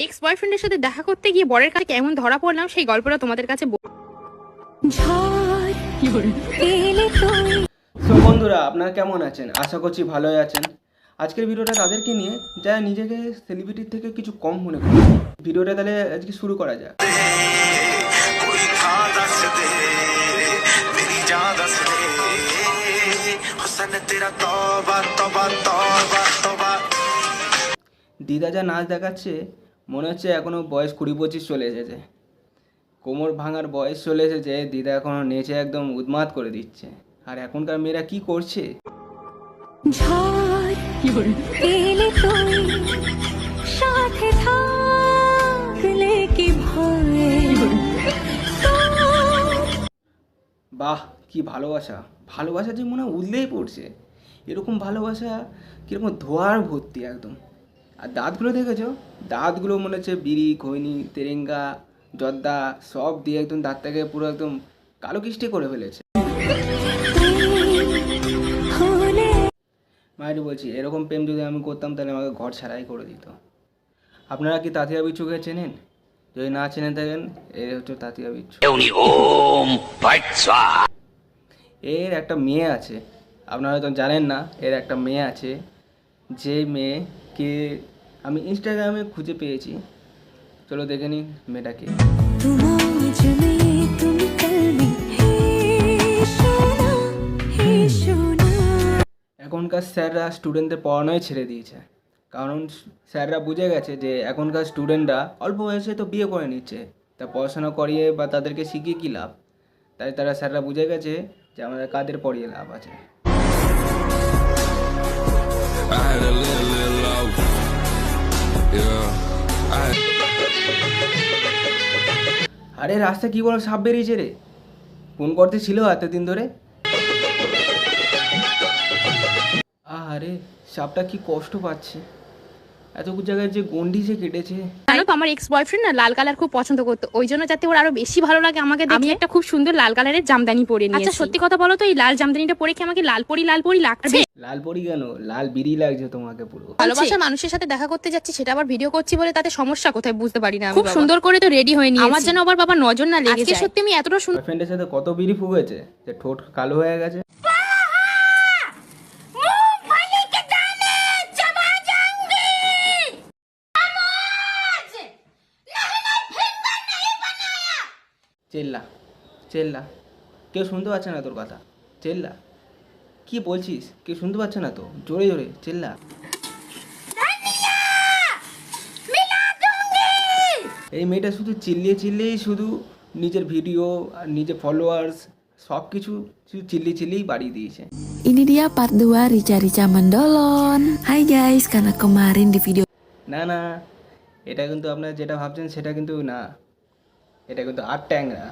X বয়ফ্রেন্ডের সাথে দেখা করতে গিয়ে বরের কাছে কেমন ধরা পড়লাম সেই গল্পটা তোমাদের কাছে তো বন্ধুরা, আপনারা কেমন আছেন? আশা করছি ভালোই আছেন। আজকের ভিডিওটা তাদেরকে নিয়ে যারা নিজেকে সেলিব্রিটির থেকে কিছু কম মনে করে। ভিডিওটা তাহলে আজকে শুরু করা যাক। দিদা যা নাচ দেখাচ্ছে মনে হচ্ছে এখনো বয়স 20-25 চলে এসেছে। কোমর ভাঙার বয়স চলে এসেছে, দিদা এখনো নেচে একদম উন্মাদ করে দিচ্ছে। আর এখনকার মেয়েরা কি করছে? বাহ, কি ভালোবাসা! ভালোবাসা যে মনে হয় উদলেই পড়ছে। এরকম ভালোবাসা কীরকম ধোয়ার ভর্তি একদম। আর দাঁতগুলো দেখেছো? দাঁতগুলো মনে হচ্ছে বিড়ি, খৈনি, তেরেঙ্গা, জর্দা সব দিয়ে একদম দাঁতটাকে পুরো একদম কালো কিস্টি করে ফেলেছে। মায়ের বলছি, এরকম প্রেম যদি আমি করতাম তাহলে আমাকে ঘর ছাড়াই করে দিত। আপনারা কি তাঁতিয়া বিচ্ছুকে চেনেন? যদি না চেনে থাকেন, এর হচ্ছে তাঁতিয়া বিচ্ছু। এর একটা মেয়ে আছে, আপনারা হয়তো জানেন না। এর একটা মেয়ে আছে, যে মেয়েকে আমি ইনস্টাগ্রামে খুঁজে পেয়েছি। চলো দেখে নিন মেয়েটাকে। এখনকার স্যাররা স্টুডেন্টদের পড়ানোই ছেড়ে দিয়েছে, কারণ স্যাররা বুঝে গেছে যে এখনকার স্টুডেন্টরা অল্প বয়সে তো বিয়ে করে নিচ্ছে, তা পড়াশোনা করিয়ে বা তাদেরকে শিখিয়ে কী লাভ। তাই তারা স্যাররা বুঝে গেছে যে আমাদের কাদের পড়িয়ে লাভ আছে। আরে রাস্তা কি বলো, সাপ বেরিয়েছে রে। ফোন করতে ছিল এতদিন ধরে। আরে সাপটা কি কষ্ট পাচ্ছে, এত জায়গায় যে গন্ডি যে কেটেছে। জানো তো আমার এক্স বয়ফ্রেন্ড না লাল কালার খুব পছন্দ করতো, ওই জন্য যাতে ওর আরো বেশি ভালো লাগে আমাকে দেখে আমি একটা খুব সুন্দর লাল কালারের জামদানি পরে নিয়েছি। আচ্ছা সত্যি কথা বলো তো, এই লাল জামদানিটা পরে কি আমাকে লাল পরি লাগছে? লাল পরি কেন, লাল বিড়ি লাগছে তোমাকে পুরো। ভালোবাসার মানুষের সাথে দেখা করতে যাচ্ছি, সেটা আবার ভিডিও করছি বলে তাতে সমস্যা কোথায় বুঝতে পারি না। খুব সুন্দর করে তো রেডি হয়ে নিয়েছি, আমার যেন আবার বাবা নজর না লেগে যায়। সত্যি আমি এতটা সুন্দর বয়ফ্রেন্ডের সাথে কত বিড়ি ফুগেছে যে ঠোঁট কালো হয়ে গেছে। চেল্লা চেল্লা, কেউ শুনতে পাচ্ছে না তোর কথা। চেল্লা, কি বলছিস? কেউ শুনতে পাচ্ছে না তো, জোরে জোরে চেল্লা। এই মেয়েটা শুধু চিল্লিয়েই শুধু নিজের ভিডিও আর নিজের ফলোয়ার্স সব কিছু শুধু চিল্লিয়েই বাড়িয়ে দিয়েছে। Ini dia part 2 Rica Mendolon. Hai guys, karena kemarin di video না না, এটা কিন্তু আপনারা যেটা ভাবছেন সেটা কিন্তু না, এটা কিন্তু আর ট্যাংরা।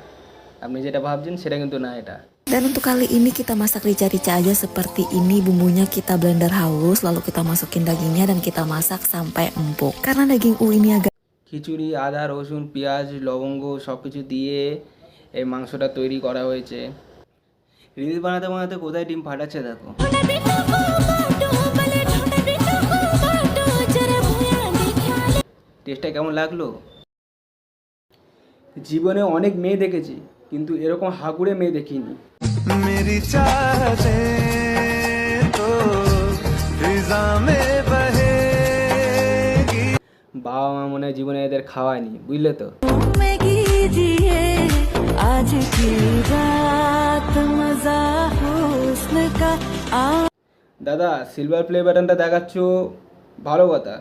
আপনি যেটা ভাবছেন সেটা কিন্তু না এটা। Dan untuk kali ini kita masak rica-rica aja seperti ini. Bumbunya kita blender halus, lalu kita masukin dagingnya dan kita masak sampai empuk. Karena daging ini agak খিচুড়ি, আদা, রসুন, পেঁয়াজ, লবঙ্গ সব কিছু দিয়ে এই মাংসটা তৈরি করা হয়েছে। রিল বানাতে বানাতে কোথায় ডিম ফাটাচ্ছে দেখো। টেস্টটা কেমন লাগলো? জীবনে অনেক মেয়ে দেখেছি, কিন্তু এরকম হাগুড়ে মেয়ে দেখিনি। मेरी चाहतें तो फिजा में बहेगी। বাবা মা মনে হয় জীবনে এদের খাওয়ায়নি, বুঝলে তো। में कीजिए आज की रात मजा हुस्न का দাদা, সিলভার প্লে বাটনটা দেখাচ্ছ ভালো কথা,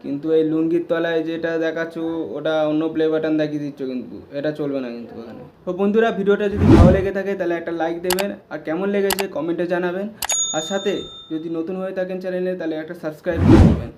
কিন্তু এই লুঙ্গির তলায় যেটা দেখাচ্ছ ওটা অন্য প্লে বাটন দেখিয়ে দিচ্ছ, কিন্তু এটা চলবে না কিন্তু এখানে। তো বন্ধুরা, ভিডিওটা যদি ভালো লেগে থাকে তাহলে একটা লাইক দেবেন, আর কেমন লেগেছে কমেন্টে জানাবেন, আর সাথে যদি নতুন হয়ে থাকেন চ্যানেলে তাহলে একটা সাবস্ক্রাইব করে দেবেন।